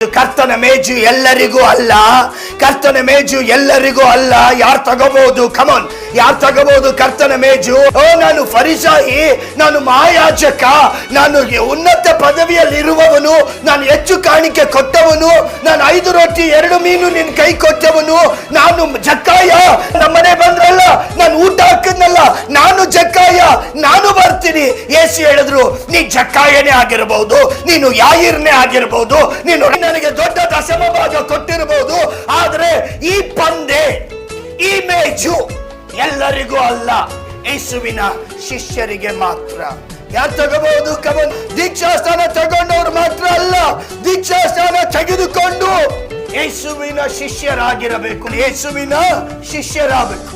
ಕರ್ತನ ಮೇಜು ಎಲ್ಲರಿಗೂ ಅಲ್ಲ, ಕರ್ತನ ಮೇಜು ಎಲ್ಲರಿಗೂ ಅಲ್ಲ. ಯಾರು ತಗೋಬಹುದು? ಕಮಾನ್, ಯಾರು ತಗೋಬಹುದು ಕರ್ತನ ಮೇಜು? ಓ, ನಾನು ಫರಿಸಾಯಿ, ನಾನು ಮಹಾಯಾಜಕ, ನಾನು ಉನ್ನತ ಪದವಿಯಲ್ಲಿರುವವನು, ನಾನು ಹೆಚ್ಚು ಕಾಣಿಕೆ ಕೊಟ್ಟವನು, ನಾನು 5 ರೊಟ್ಟಿ 2 ಮೀನು ನಿನ್ ಕೈ ಕೊಟ್ಟವನು, ನಾನು ಜಕ್ಕಾಯ. ನಮ್ಮನೆ ಬಂದ್ರಲ್ಲ, ನಾನು ಊಟ ಹಾಕಿದ್ನಲ್ಲ, ನಾನು ಜಕ್ಕಾಯ, ನಾನು ಬರ್ತೀನಿ. ಯೇಸು ಹೇಳಿದ್ರು, ನೀ ಜಕ್ಕಾಯನೇ ಆಗಿರಬಹುದು, ನೀನು ಯಾಯಿರ್ನೇ ಆಗಿರಬಹುದು, ನೀನು ನನಗೆ ದೊಡ್ಡ ದಶಮ ಭಾಗ ಕೊಟ್ಟಿರಬಹುದು, ಆದ್ರೆ ಈ ಪಂದೆ, ಈ ಮೇಜು ಎಲ್ಲರಿಗೂ ಅಲ್ಲ, ಯೇಸುವಿನ ಶಿಷ್ಯರಿಗೆ ಮಾತ್ರ. ಯಾರು ತಗೋಬಹುದು? ಕಮನ್, ದೀಕ್ಷಾಸ್ಥಾನ ತಗೊಂಡವ್ರು ಮಾತ್ರ ಅಲ್ಲ, ದೀಕ್ಷಾಸ್ಥಾನ ತೆಗೆದುಕೊಂಡು ಯೇಸುವಿನ ಶಿಷ್ಯರಾಗಿರಬೇಕು, ಯೇಸುವಿನ ಶಿಷ್ಯರಾಗಬೇಕು.